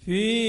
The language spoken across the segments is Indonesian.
في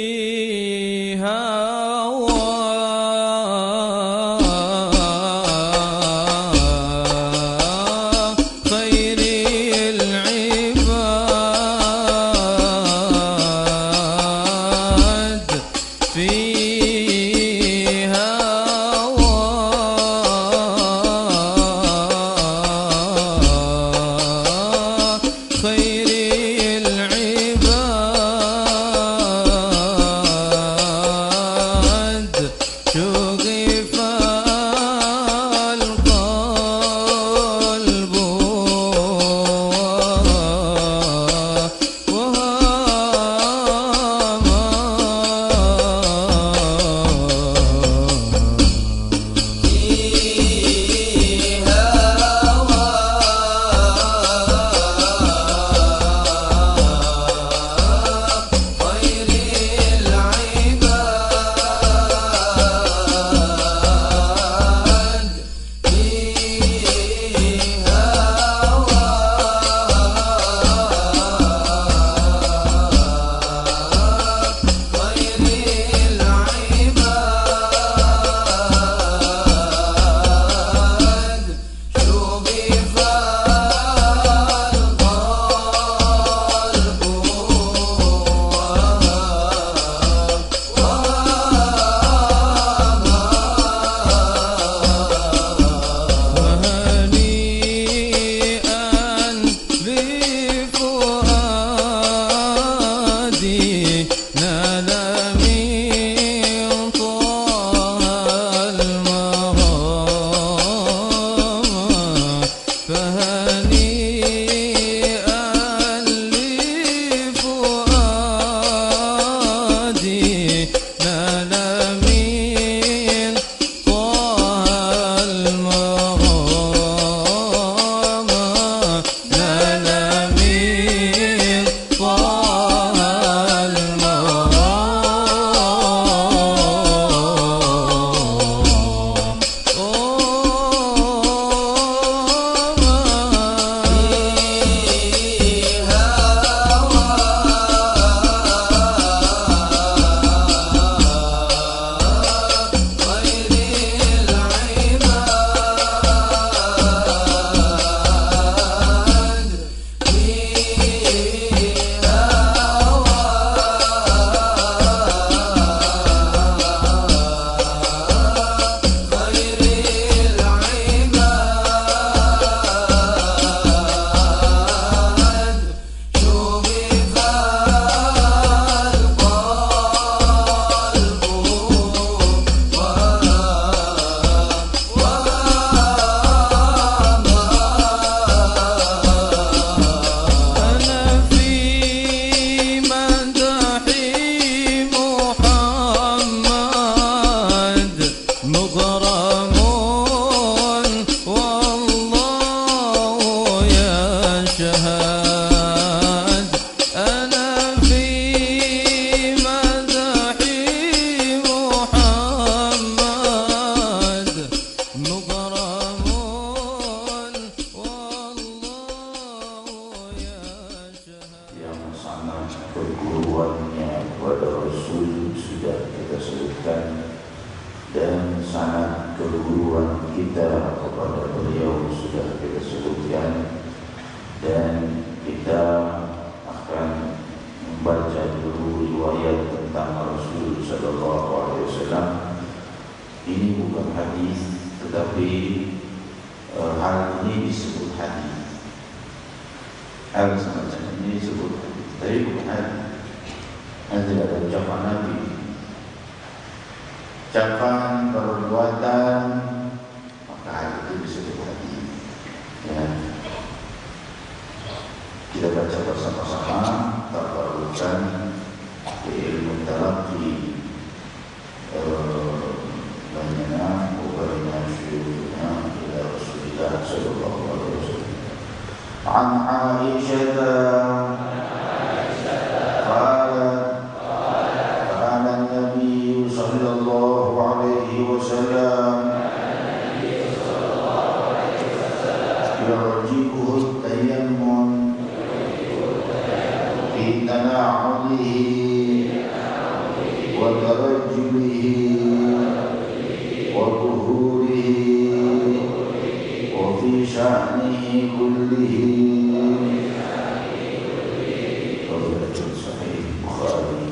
تناعله وترجله وظهوره وفي شأنه كله. صحيح البخاري.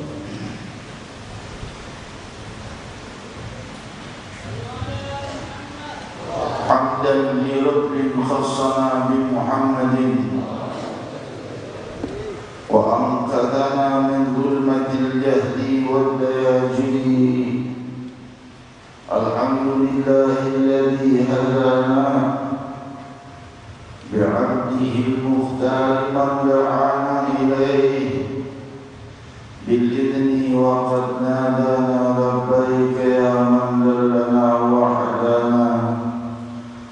حمدا لرب خصنا بمحمد وأنقذنا من ظلمة الجهل والدياجل. الحمد لله الذي هدانا بعبده المختار من دعانا إليه بالإذن وقد نادانا لبيك يا من دلنا وحدانا.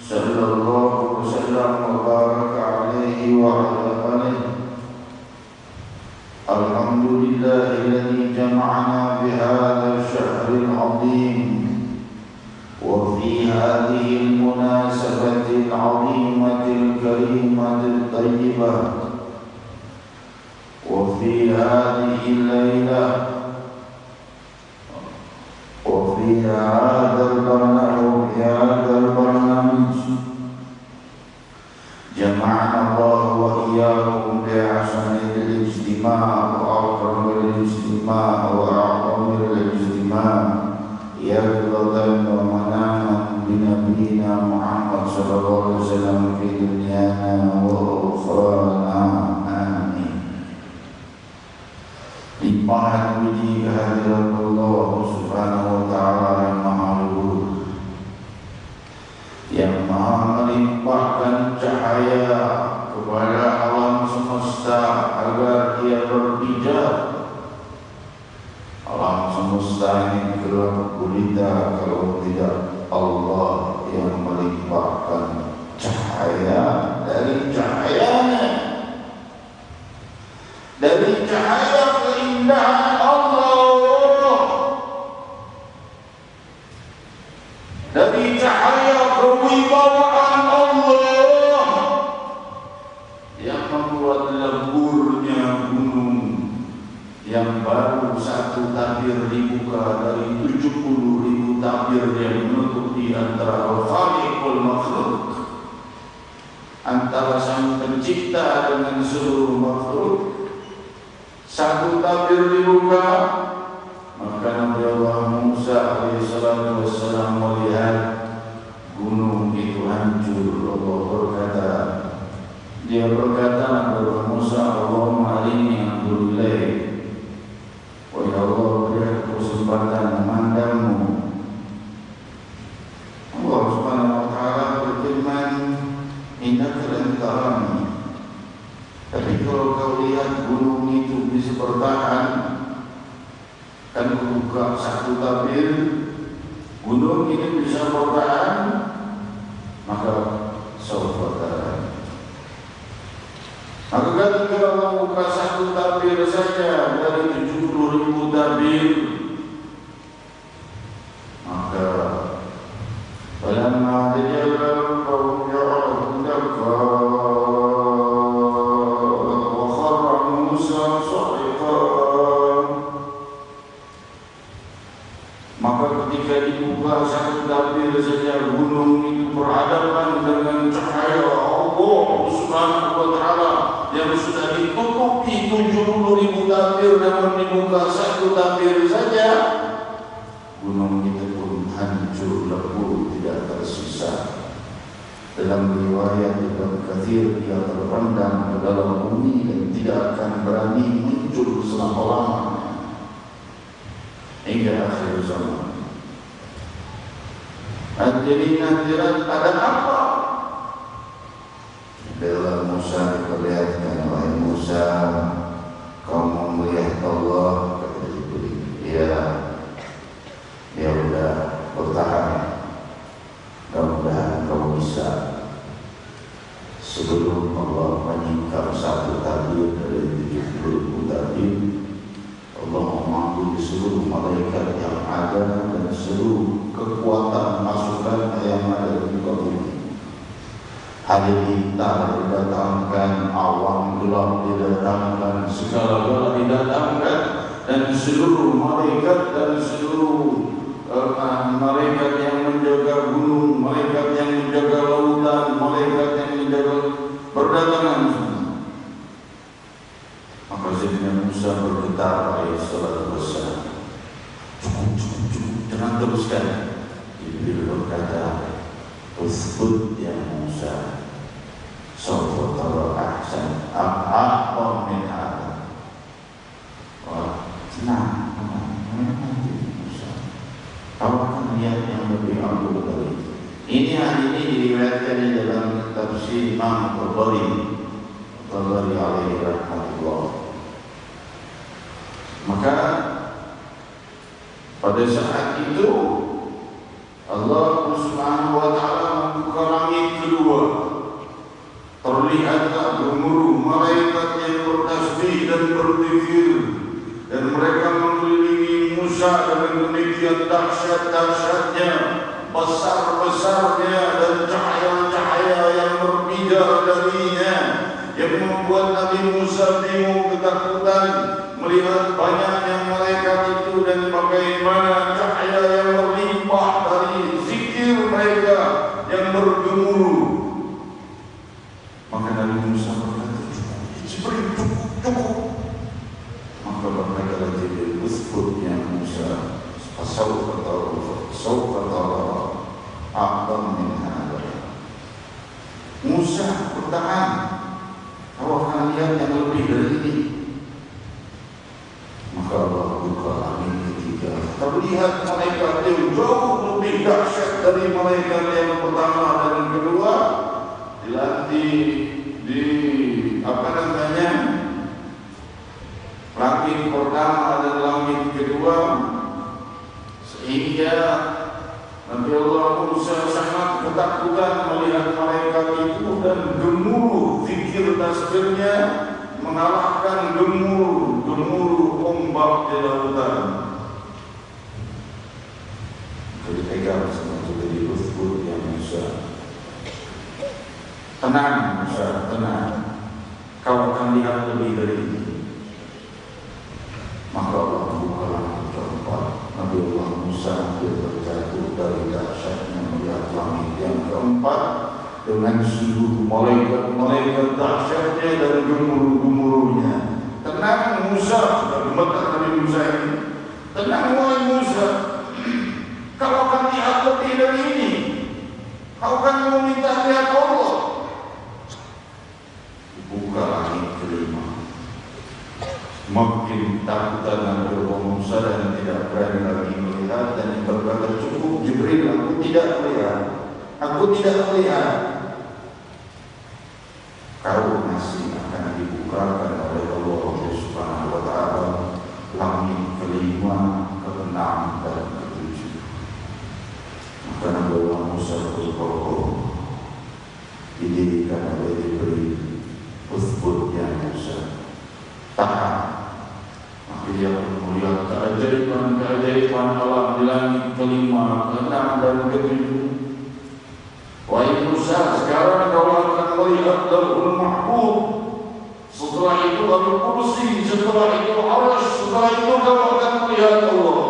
صلى الله وسلم وبارك عليه وعلى آله. الحمد لله الذي جمعنا بهذا الشهر العظيم وفي هذه المناسبة العظيمة الكريمة الطيبة وفي هذه الليلة وفي هذا البرنامج جمعنا الله وإياكم بأحسن الاجتماع وأكرم الاجتماع وأعظم الاجتماع يقظة ومناما بنبينا محمد صلى الله عليه وسلم في دنيانا وأخرانا. آمين. Limpahan puji kehadirat Allah Subhanahu wa Ta'ala yang Maha Luhur, yang Maha melimpahkan cahaya kepada alam semesta agar ia berpijak. Alam semesta ini gelap gulita kalau tidak Allah yang melimpahkan cahaya dari cahayanya, dari cahaya keindahan Allah, dari cahaya kewibawaan Allah yang membuat leburnya gunung yang baru satu tabir dibuka dari 70.000 tabir yang menutupi antara al-khaliqul makhluk, antara sang pencipta dengan seluruh makhluk. Satu tabir dibuka, maka Nabi Allah Musa alaihissalam melihat gunung itu hancur. Allah berkata, dia berkata kepada Musa, Allahumma arini alhamdulillah, wahai Allah berikan kesempatan memandangmu. Allah Subhanahu wa Ta'ala berfirman, innaka lan tarani. Tapi kalau kau lihat gunung itu bisa bertahan, dan buka satu tabir, gunung ini bisa bertahan, maka saudara. Maka ketika Allah buka satu tabir saja dari 70.000 tabir, maka falamma tajalla al-qawm ya'lamu dakka wa kharra Musa sa'iqan. Maka ketika dibuka satu tabir saja, gunung itu berhadapan dengan cahaya Allah Subhanahu wa Ta'ala yang sudah ditutupi 70.000 tabir, namun dibuka satu tabir saja, gunung itu pun hancur lebur, tidak tersisa. Dalam riwayat Ibnu Katsir, dia terpendam ke dalam bumi dan tidak akan berani muncul selama-lamanya hingga akhir zaman. Hadirin hadirat, ada apa? Bila Musa diperlihatkan, wahai Musa, kamu melihat Allah, kata Jibril. Ya udah, bertahan. Mudah-mudahan kamu bisa. Sebelum Allah menyingkap satu tabir dari 70.000 tabir, Allah memanggil seluruh malaikat yang ada dan seluruh kekuatan pasukan yang ada di muka bumi. Hari bintang didatangkan, awan gelap didatangkan, segala-gala didatangkan, dan seluruh malaikat dan seluruh malaikat yang menjaga gunung, malaikat yang menjaga lautan, malaikat yang menjaga berdatangan semua. Maka Sayyidina Musa bergetar alaihissalatu wassalam. Cukup, jangan teruskan. Jibril berkata, "Usbut ya Musa, sawfa tara ahsan a'aqam min hadha." Wah, tenang, Musa. Kau akan lihat yang lebih agung dari itu. Ini hari ini diriwayatkan di dalam tafsir Imam Tabari alaihi rahmatullah. Maka pada saat itu Allah Subhanahu wa taala membuka langit kedua. Terlihatlah gemuruh malaikat yang bertasbih dan berzikir, dan mereka mengelilingi Musa dengan demikian dahsyat-dahsyatnya, besar-besarnya dan cahaya-cahaya yang berbidar darinya, yang membuat Nabi Musa bingung ketakutan melihat banyaknya malaikat itu dan bagaimana cahaya yang berlimpah dari zikir mereka yang bergemuruh. Maka Nabi Musa berkata, "Jibril, cukup." Maka berkata Jibril, "Usbut ya Musa, sawfa tara a'zam min hadha." Musa, bertahan, kau akan lihat yang lebih dari ini. Maka Allah buka langit ketiga. Terlihat malaikat yang jauh lebih dahsyat dari malaikat yang pertama dan kedua. Langit pertama dan langit kedua, sehingga Nabi Allah Musa sangat ketakutan melihat malaikat itu dan gemuruh zikir tasbihnya mengalahkan gemuruh ombak di lautan. Jadi pegang semua itu di usbut yang Musa. Tenang Musa, tenang. Kau akan lihat lebih dari ini. Maka Allah membuka langit keempat. Nabi Allah Musa terjatuh dari dahsyatnya melihat langit yang keempat dengan seluruh malaikat dahsyatnya dan gemuruh-gemuruhnya. Tenang Musa, sudah gemetar Nabi Musa ini. Tenang wahai Musa, kau akan lihat lebih dari ini. Kau akan meminta lihat Allah. Buka langit kelima. Makin takutan Nabi Allah Musa dan tidak berani lagi melihat, dan berkata, "Cukup Jibril, aku tidak melihat. Aku tidak melihat." Kau masih akan dibukakan oleh Allah Subhanahu wa taala langit kelima, keenam dan ketujuh. Maka Nabi Allah Musa berkata, didirikan oleh Jibril, "Usbut ya Musa, tahan." Maka dia melihat keajaiban alam di langit kelima, keenam dan ketujuh. Wahai Musa, sekarang kau akan melihat Lauhul Mahfuz. Setelah itu Al-Kursi, setelah itu Arsy, setelah itu kau akan melihat Allah.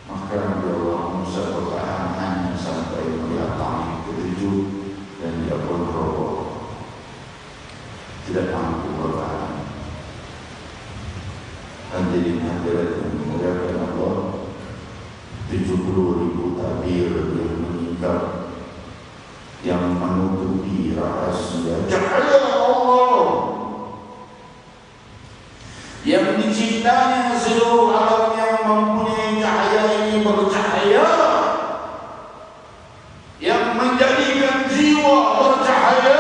Maka Nabi Allah Musa bertahan hanya sampai melihat langit ketujuh, dan dia pun roboh, tidak mampu bertahan. Hadirin hadirat yang dimuliakan Allah, 70.000 tabir yang meninggal, yang menutupi rahasia cahaya Allah yang diciptanya seluruh alam yang mempunyai cahaya ini bercahaya, yang menjadikan jiwa bercahaya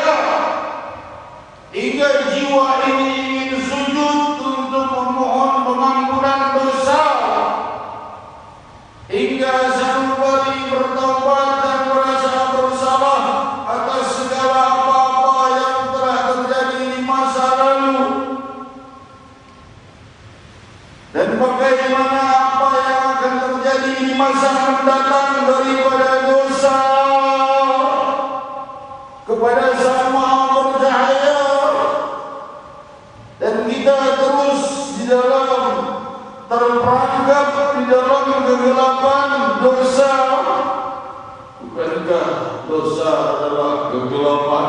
hingga jiwa ini ingin sujud untuk memohon pengampunan dosa, hingga sampai bertobat dan merasa bersalah atas segala apa-apa yang telah terjadi di masa lalu, dan bagaimana apa yang akan terjadi di masa mendatang daripada dosa kepada sama bercahaya. Dan kita terus di dalam dalam kegelapan dosa. Bukankah dosa adalah kegelapan?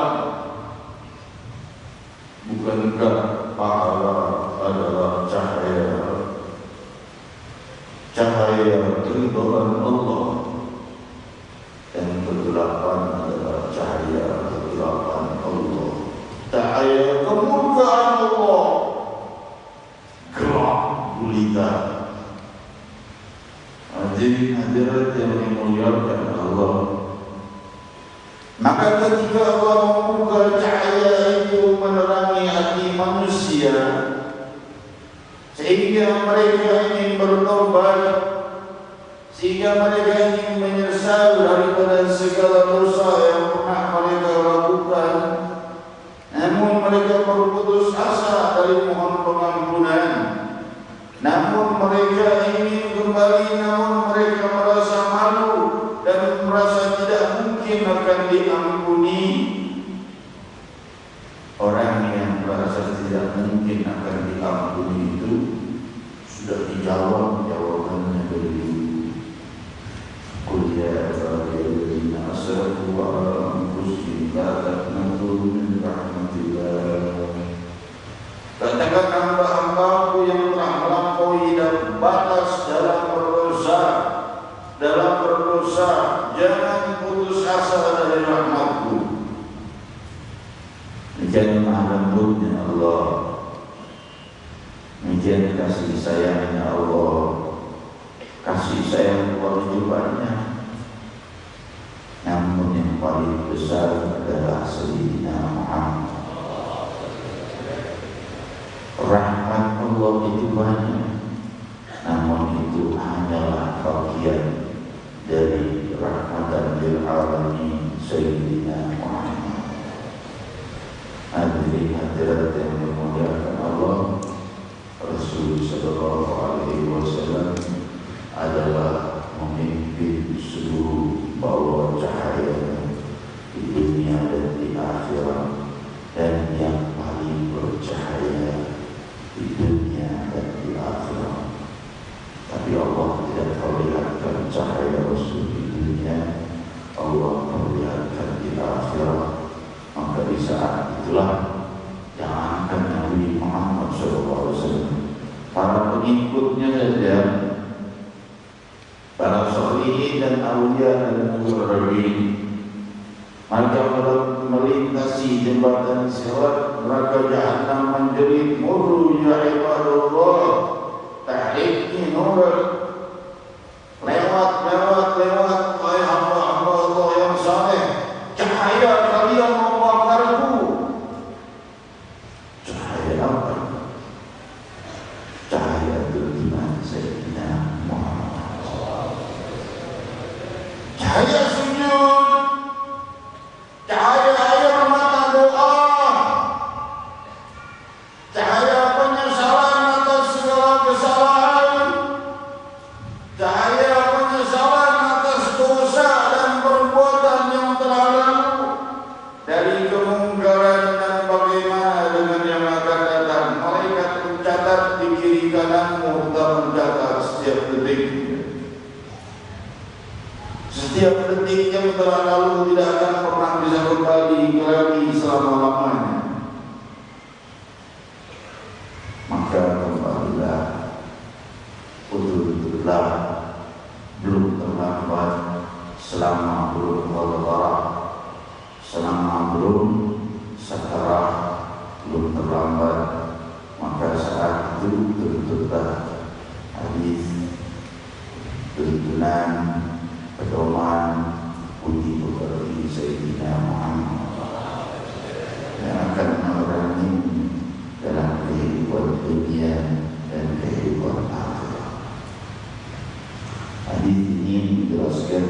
Bukankah pahala adalah cahaya? Cahaya keridhaan Allah, dan kegelapan adalah cahaya kegelapan Allah. Cahaya kemurkaan Allah gelap gulita. Hadirin hadirat yang dimuliakan Allah, maka ketika Allah membuka cahaya itu menerangi hati manusia, sehingga mereka ingin bertobat, sehingga mereka ingin menyesal daripada segala dosa yang pernah mereka lakukan, namun mereka berputus asa dari mohon pengampunan. Namun mereka ingin kembali, namun mereka merasa malu dan merasa tidak mungkin akan diampuni. Orang yang merasa tidak mungkin akan diampuni itu sudah dijawab jawabannya dari kuliah dari asrafu wa anfusihim la taqnatu min rahmatillah. Katakan hamba-hambaku yang telah melampaui dan batas dalam berdosa, jangan putus asa dari rahmatku. Demikian maha lembutnya Allah, demikian kasih sayangnya Allah. Kasih sayang kewajibannya, namun yang paling besar adalah Sayyidina Muhammad. Rahmat Allah itu banyak, namun itu hanyalah bagian dari rahmatan lil alamin Sayyidina Muhammad. Hadirin hadirat yang dimuliakan Allah, Rasul sallallahu alaihi wasallam adalah memimpin seluruh bawa cahaya di dunia dan di akhirat, dan yang paling bercahaya di dunia dan di akhirat. Tapi Allah tidak perlihatkan cahaya Rasul di dunia, Allah perlihatkan di akhirat. Maka di saat itulah yang akan Nabi Muhammad SAW, para pengikutnya saja, para sholihin dan awliya dan muqarrabin, mereka melintasi jembatan sirat, neraka jahanam menjerit, murru ya ibadallah, tahrikni nur, lewat, wahai hamba-hamba Allah yang saleh, cahaya kalian membakarku. Cahaya apa? Cahaya iman Sayyidina Muhammad. Cahaya sujud, cahaya air mata doa, cahaya penyesalan atas segala kesalahan, cahaya penyesalan atas dosa dan perbuatan yang telah lalu, dari kemungkaran dan bagaimana dengan yang akan datang. Malaikat mencatat di kiri kananmu, tak mencatat setiap detik. Setiap detik yang telah lalu tidak akan pernah bisa kembali lagi selama-lamanya. Maka kembalilah, betul-betullah, belum terlambat, selama belum ghargharah, selama belum sakarah, belum terlambat. Maka saat itu tuntutlah hadis, tuntunan, pedoman, puji kepada Sayyidina Muhammad yang akan menerangi dalam kehidupan dunia dan kehidupan akhirat. Hadis ini menjelaskan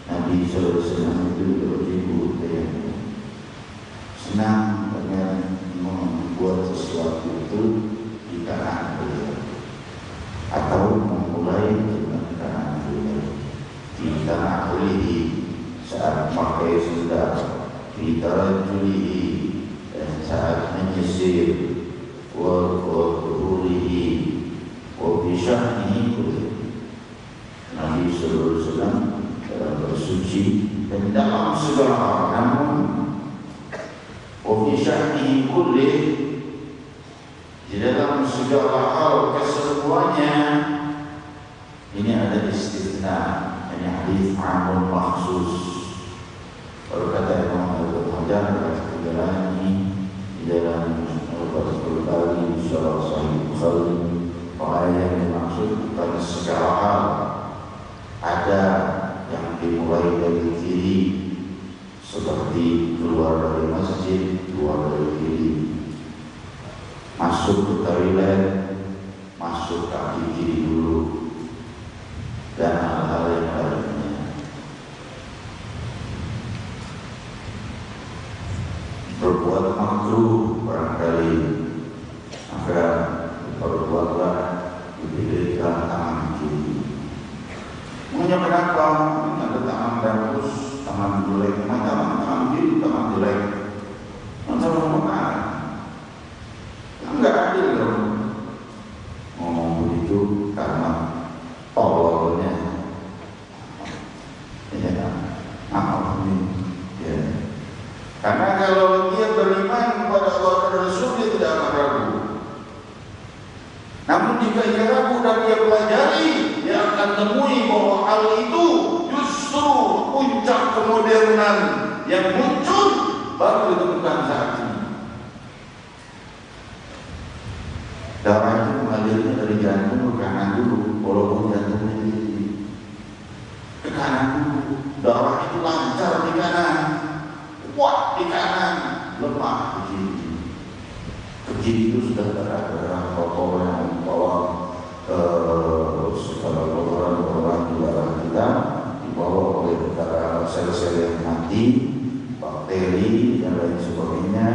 Nabi SAW itu berjibu senang dengan membuat sesuatu itu di kanan beliau atau memulai dengan kanan beliau. suci dan dalam segala hal. Namun fi sya'nihi kullih, di dalam segala hal keseluruhannya ini ada istisna. Ini hadis amun maksus. Berkata Imam Al-Hajar Al-Asqalani di dalam Al-Fathul Bari Syarah Sahih Bukhari, bahwa yang dimaksud bukan segala hal. Ada yang dimulai dari kiri, seperti keluar dari masjid, keluar dari kiri, masuk ke toilet, masuk kaki kiri dulu, dan hal-hal yang lainnya. Berbuat makruh barangkali, maka berbuatlah diberikan tangan kiri. Maunya kenapa? Ini ada tangan bagus, tangan jelek, tangan kiri, tangan jelek. Macam mana? Enggak adil dong. Ngomong begitu karena tololnya. Ya, ya. Karena kalau dia beriman kepada Allah dan Rasul, dia tidak akan ragu. Namun jika ia ragu dan dia pelajari, dia akan temui bahwa hal itu justru puncak kemodernan yang muncul baru ditemukan saat ini. Darah itu mengalirnya dari jantung ke kanan dulu, walaupun jantungnya tinggi. Ke kanan dulu, darah itu lancar di kanan, kuat di kanan, lemah di kiri. Ke kiri itu sudah darah kotor yang membawa segala kotoran di darah kita, dibawa oleh darah sel-sel yang mati, bakteri dan lain sebagainya,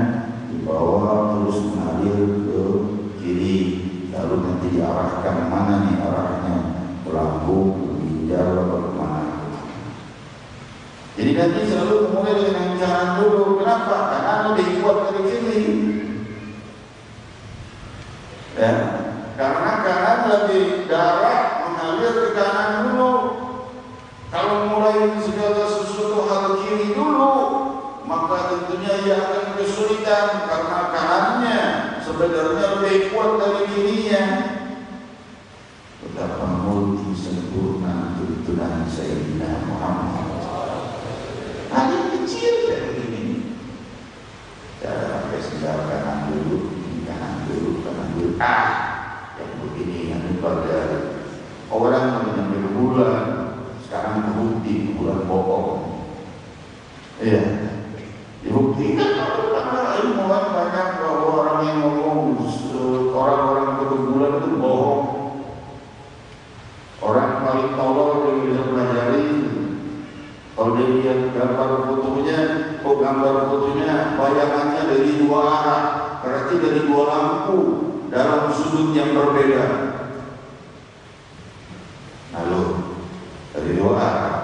dibawa terus mengalir ke kiri, lalu nanti diarahkan mana nih arahnya, ke lambung, ke ginjal, atau kemana. Jadi nanti selalu mulai dengan cara dulu. Kenapa? Karena lebih kuat dari kiri. Ya, karena kanan lebih darah mengalir ke kanan dulu. Kalau mulai segala sesuatu hal kiri dulu, maka tentunya ia akan kesulitan karena kanannya sebenarnya lebih kuat dari kirinya. Betapa multi sempurna tuntunan Sayyidina Muhammad. Hal kecil kayak begini. Cara pakai sendal kanan dulu, kanan dulu. Yang begini yang dipelajari. Orang mengambil bulan, sekarang terbukti bulan bohong. Iya. Dibuktikan karena ilmuwan banyak bahwa orang yang ngomong orang-orang berbulan itu bohong. Orang paling tolol yang bisa pelajari, kalau dia lihat gambar fotonya, bayangannya dari dua arah, berarti dari dua lampu dalam sudut yang berbeda. Lalu dari dua arah.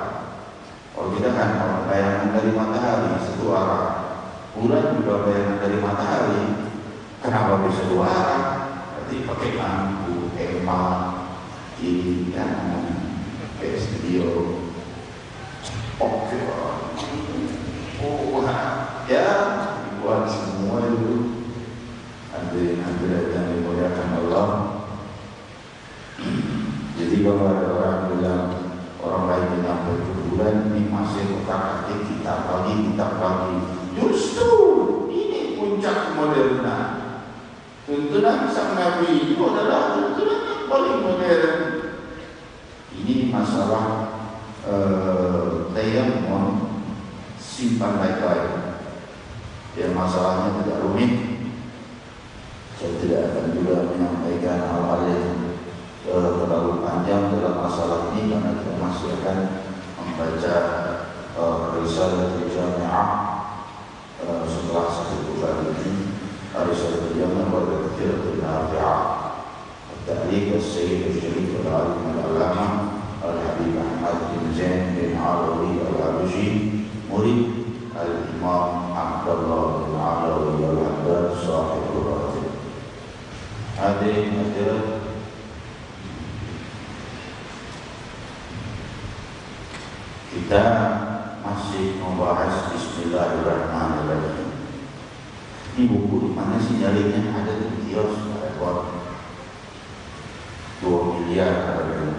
Kalau kita kan bayangan dari matahari satu arah, bulan juga bayangan dari matahari. Kenapa bisa dua arah? Berarti pakai lampu, hemat, kiri kanan, kayak studio. Oke, ya buat semua itu. Hadirin yang dimuliakan Allah. Jadi kalau ada orang bilang, orang lain bilang berbulan ini masih otak-atik kita pagi. Justru ini puncak kemodernan. Tuntunan sang Nabi itu adalah tuntunan yang paling modern. Ini masalah tayammum, simpan baik-baik. Ya, masalahnya tidak rumit. Saya tidak akan juga menyampaikan hal-hal yang terlalu panjang dalam masalah ini, karena kita masih akan membaca risalah jami'ah setelah satu bulan ini. Risalah jami'ah wa tadhkiratul nafi'ah at-ta'liq as-sayyid al-sharif al-alim al-alama Al-Habib Ahmad bin Zain bin Alawi Al-Habashi, murid Al-Imam Abdullah bin Alawi Al-Haddad sahibul ratib. Hadirin hadirat, kita Kita masih membahas Bismillahirrahmanirrahim. Ini buku di mana sih nyarinya? Ada di kios, ada buat 2 miliar harganya.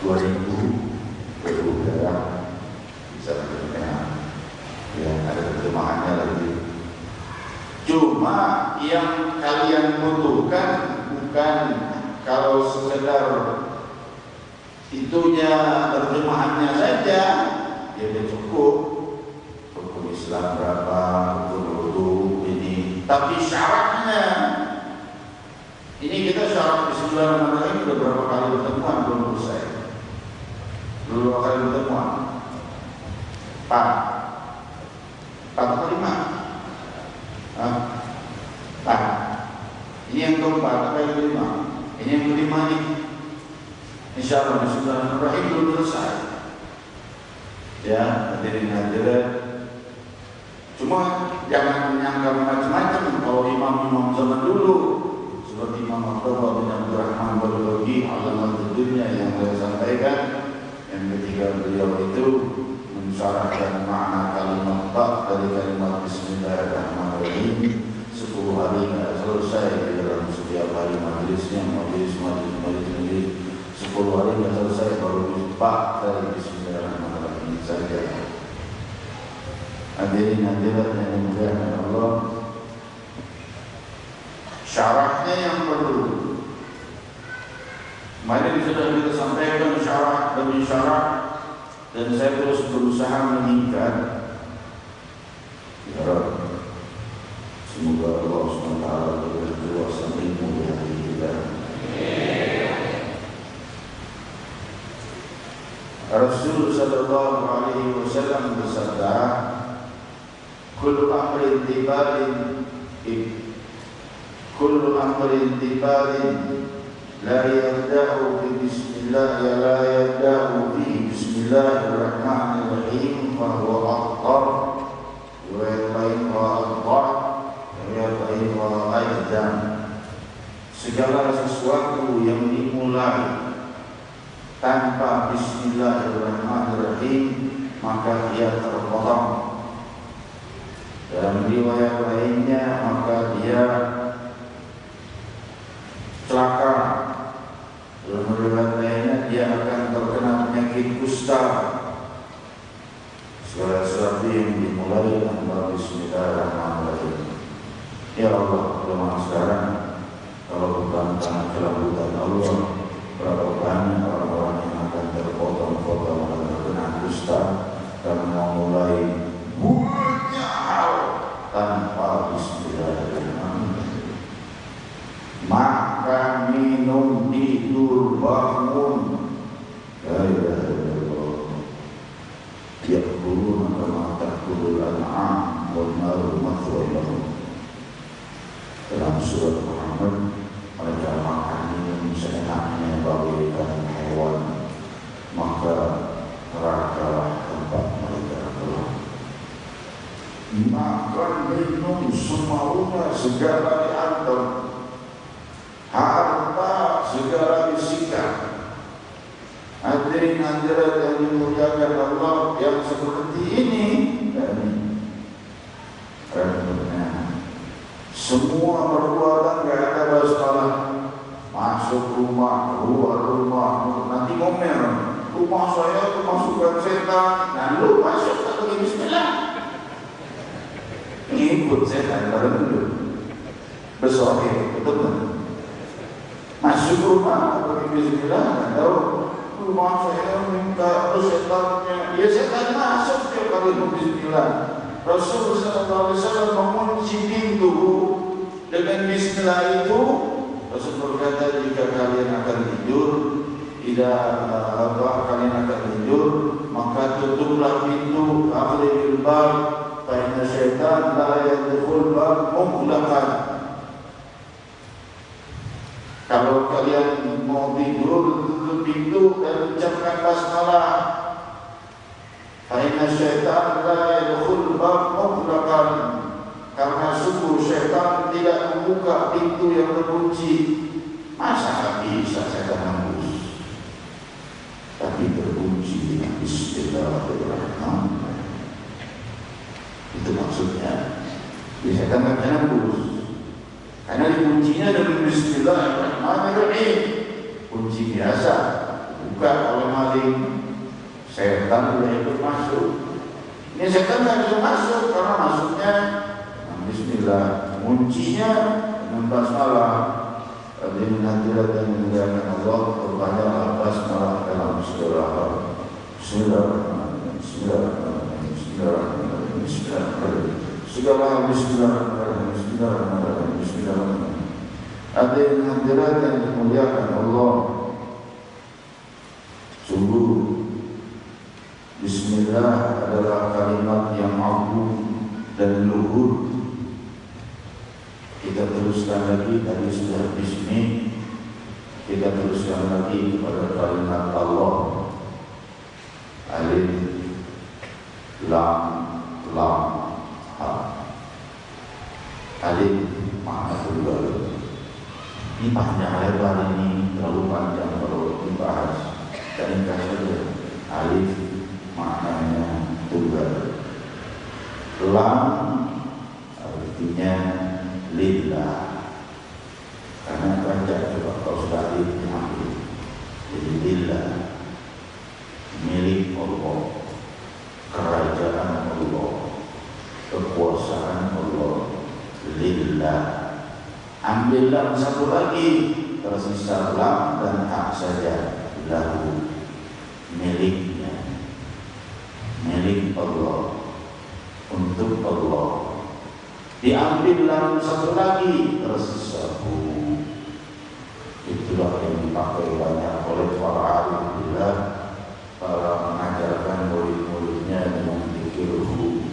2000 berubah bisa terjemah. Ya, ada terjemahannya lagi. Cuma yang kalian butuhkan bukan kalau sekedar itunya terjemahannya saja, ya udah cukup. Hukum Islam berapa, hukum Urdu ini, tapi syaratnya. Ini kita syarat Bismillahirrahmanirrahim udah berapa kali bertemuan belum selesai. Berapa kali bertemuan? 4 atau 5? 4. Ini yang keempat atau yang kelima? Ini yang kelima nih. Insyaallah Bismillahirrahmanirrahim belum selesai. Ya, hadirin. Cuma jangan menyangka macam-macam kalau imam-imam zaman dulu seperti Imam Abdullah bin Abdurrahman Al-Baghi Alamat Dunia yang saya sampaikan, yang ketika beliau itu mensyarahkan makna kalimat tak dari kalimat Bismillahirrahmanirrahim 10 hari tidak selesai di dalam setiap hari majelisnya, majelis 10 hari tidak selesai baru tak dari Bismillahirrahmanirrahim saja. Hadirin hadirat yang dimuliakan Allah, syarahnya yang perlu. Mari sudah kita sampaikan syarah demi syarah, dan saya terus berusaha meningkat. Ya Rabb, semoga Allah SWT berkuasa ilmu di hati kita. Rasul sallallahu alaihi wasallam bersabda, kullu amrin tibalin la yabda'u bi bismillah ya la yabda'u bi bismillahirrahmanirrahim fa huwa aqtar wa aqtar. Segala sesuatu yang dimulai tanpa bismillahirrahmanirrahim maka ia terpotong. Dalam riwayat lainnya maka dia celaka. Dalam riwayat lainnya dia akan terkena penyakit kusta. Segala sesuatu yang dimulai tanpa bismillahirrahmanirrahim. Ya Allah, lemah sekarang kalau bukan karena kelembutan Allah, berapa banyak orang-orang yang akan terpotong-potong dan terkena kusta karena mulai banyak hal tanpa bismillahirrahmanirrahim. Makan, minum, tidur, bangun, la ilaha illallah. Ya'kuluna kama ta'kulul an'am wal naru mathwan lahum. Dalam surat Muhammad, mereka makan minum seenaknya bagaikan hewan, maka nerakalah tempat mereka kelak. Makan minum semaunya, segala diatur, harta segala disikat. Hadirin hadirat yang dimuliakan Allah, yang seperti ini semua perbuatan gak ada basmalah. Masuk rumah, keluar rumah, nanti ngomel, rumah saya kemasukan setan, dan lu masuk tak pakai bismillah. Ngikut setan bareng dulu. Besok betul kan? Masuk rumah pakai bismillah, nggak tahu. Rumah saya minta setannya, ya setan masuk tiap kali bismillah. Rasul sallallahu alaihi wasallam mengunci pintu dengan bismillah itu. Rasul berkata, jika kalian akan tidur, kalian akan tidur, maka tutuplah pintu, aghlaqil bab, fa inna syaitan la yadkhul bab mughlaqan. Kalau kalian mau tidur, tutup pintu dan ucapkan basmalah. Fa inna syaitan la yadkhul bab mughlaqan. Karena sungguh syaitan tidak membuka pintu yang terkunci. Masa bisa setan hembus? Tapi terkunci Bismillahirrahmanirrahim. Itu maksudnya. Jadi setan tak bisa nembus. Karena kuncinya dengan Bismillahirrahmanirrahim. Kunci biasa, buka oleh maling. Setan tidak ikut masuk. Ini setan tak bisa masuk karena masuknya Bismillah. Kuncinya dengan basmalah. Hadirin hadirat yang dimuliakan Allah, berbanyak basmalah dalam segala Bismillahirrahmanirrahim. Bismillahirrahmanirrahim. Bismillahirrahmanirrahim. Bismillahirrahmanirrahim. Segala Bismillahirrahmanirrahim. Bismillahirrahmanirrahim. Bismillahirrahmanirrahim. Hadirin hadirat yang dimuliakan Allah, sungguh Bismillah adalah kalimat yang agung dan luhur. Kita teruskan lagi, tadi sudah Bismi. Kita teruskan lagi kepada kalimat Allah. Alif, Lam, Lam, Ha. Alif makna tunggal. Ini panjang lebar, ini terlalu panjang kalau dibahas. Dan saja. Alif maknanya tunggal. Lam artinya lillah. Karena kerajaan coba kalau sudah alif diambil. Jadi lillah, milik Allah, kerajaan Allah, kekuasaan Allah, lillah. Ambil lam satu lagi, tersisa lam dan hak saja, lahu, miliknya, milik Allah, untuk Allah. Diambil lam satu lagi, tersisa hu. Itulah yang dipakai banyak oleh para alim bila para mengajarkan murid-muridnya dengan zikirhu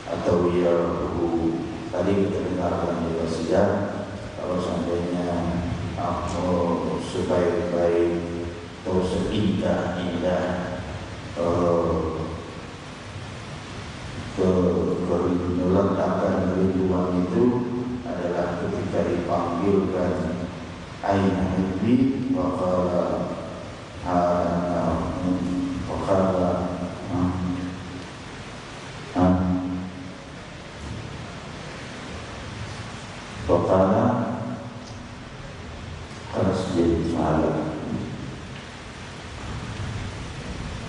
atau yarhu. Tadi kita dengarkan di wasiat, kalau seandainya sebaik-baik atau seindah-indah keletakan kerinduan itu adalah ketika dipanggilkan aina hibbi waqala harus jadi salah.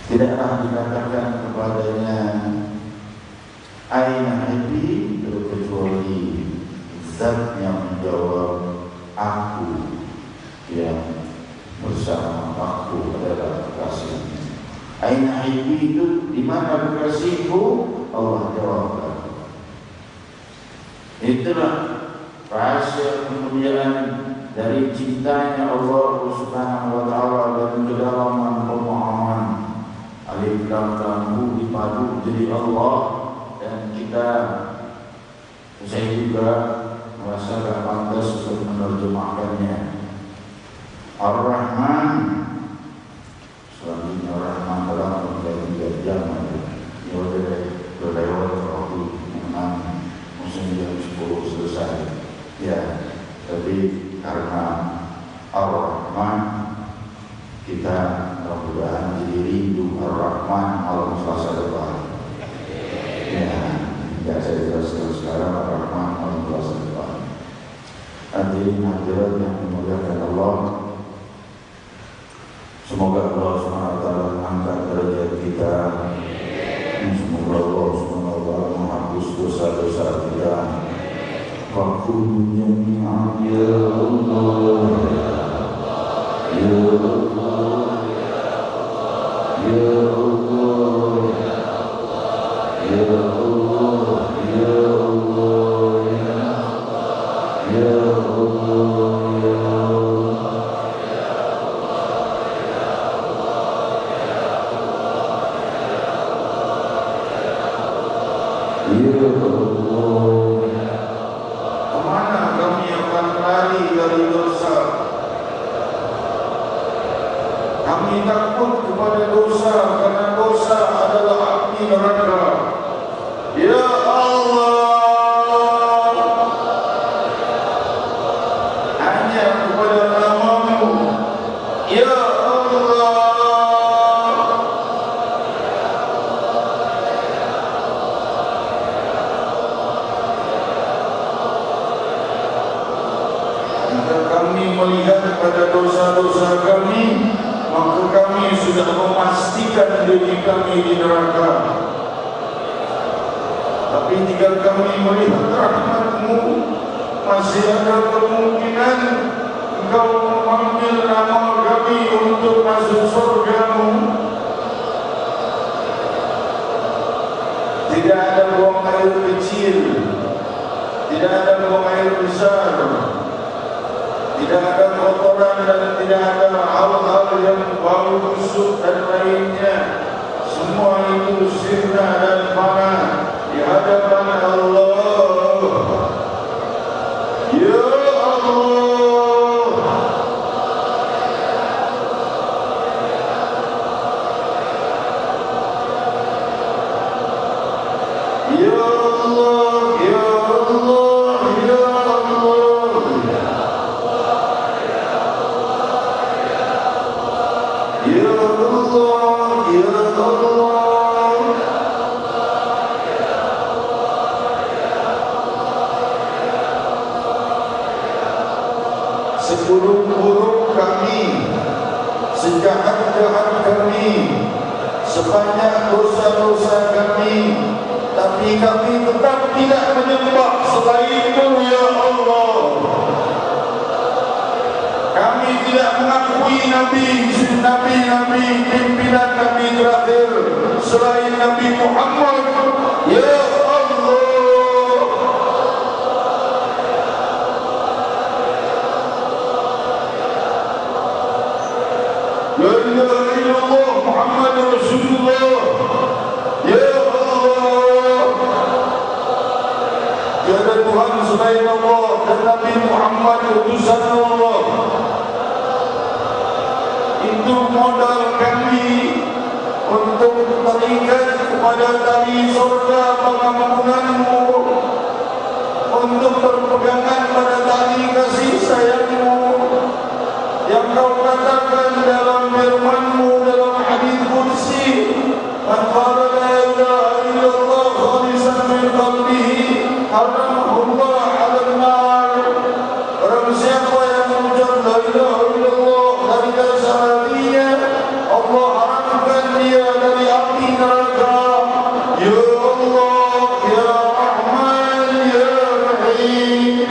Tidaklah dikatakan kepadanya aina hibbi kecuali zat yang menjawab aku yang bersama aku adalah kekasihnya. Aina hibbi itu di mana kekasihku? Allah jawabkan. Itulah rahasia kemuliaan dari cintanya Allah Subhanahu wa taala dan kedalaman pemahaman. Alif lam lam dipadu jadi Allah, dan kita saya juga merasa gak pantas untuk menerjemahkannya. Ar-Rahman, selanjutnya Ar-Rahman dalam menjadi 3 jam ya udah lewat waktu memang musim jam 10 selesai ya, tapi karena Ar-Rahman kita mudah-mudahan jadi rindu Ar-Rahman malam Selasa depan ya. Ya, saya jelaskan sekarang Ar-Rahman malam Selasa depan. Hadirin hadirat yang dimuliakan Allah, semoga Allah SWT mengangkat derajat kita. Semoga Allah SWT menghapus dosa-dosa kita. Fakul jami'an ya Allah, ya Allah, ya Allah, ya Allah, ya Allah, ya kemana kami akan lari dari dosa? Kami takut kepada dosa karena dosa adalah api neraka. Ya Allah, hanya kepada nama-Mu. Ya Allah, Jika kami melihat pada dosa-dosa kami, maka kami sudah memastikan diri kami di neraka. Tapi jika kami melihat rahmat-Mu, masih ada kemungkinan Engkau memanggil nama kami untuk masuk surga-Mu. Tidak ada buang air kecil, tidak ada buang air besar, tidak ada kotoran dan tidak ada hal-hal yang bau busuk dan lainnya. Semua itu sirna dan fana di hadapan Allah. Ya Allah, Ya Allah, Ya Allah, Ya Allah, Ya Allah, Ya Allah. Seburuk-buruk kami, sejahat-jahat kami, sebanyak dosa-dosa kami, tapi kami tetap tidak menyembah selain-Mu, Ya Allah. Kami tidak mengakui Nabi pimpinan kami terakhir selain Nabi Muhammad, Ya Allah. La ilaha illallah Muhammad Rasulullah, Ya Allah. Tiada Tuhan selain Allah dan Nabi Muhammad utusan Allah. Itu modal kami untuk terikat kepada tali surga pengampunan-Mu, untuk berpegangan pada tali kasih sayang-Mu yang Kau katakan dalam firman-Mu dalam hadis qudsi, man qala la ilaha illallah khalisan min qalbihi haramahullah 'alan nar. Barang siapa yang mengucap la ilaha illallah dari dasar hatinya, Allah haramkan dia dari api neraka. Ya Allah, Ya Rahman, Ya Rahim.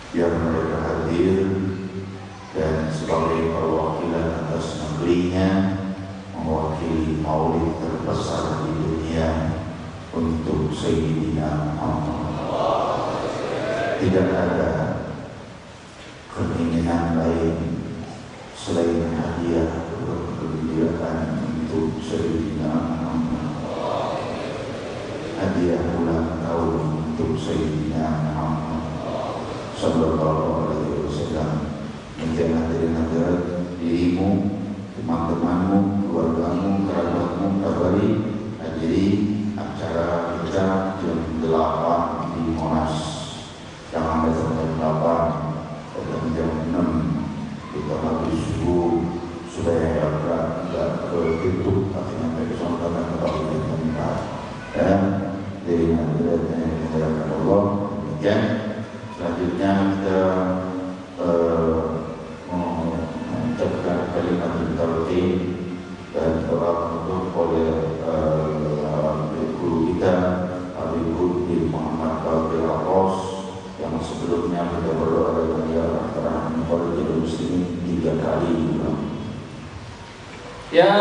Biar mereka hadir dan sebagai perwakilan dirinya mewakili maulid terbesar di dunia untuk Sayyidina Muhammad. Tidak ada keinginan lain selain hadiah bergembiraan untuk Sayyidina Muhammad. Hadiah ulang tahun untuk Sayyidina Muhammad Sallallahu Alaihi Wasallam. Menjadi hadirin hadirat, dirimu, teman-temanmu, keluargamu, kerabatmu, kabari hadiri acara kita jam 8 di Monas. Jangan datang jam 8, datang jam 6. Kita habis subuh supaya tidak ketutup artinya sampai ke tempat dan dari hadirat yang dimuliakan Allah. Demikian selanjutnya kita mengucapkan kalimat talqin dan doa untuk oleh guru kita Habib bin Muhammad Baqir Ros yang sebelumnya kita berdoa dengan ya rahman kepada muslimin 3 kali. Ya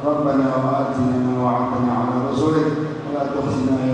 ربنا وآتنا ما وعدتنا على رسلك ولا تخزنا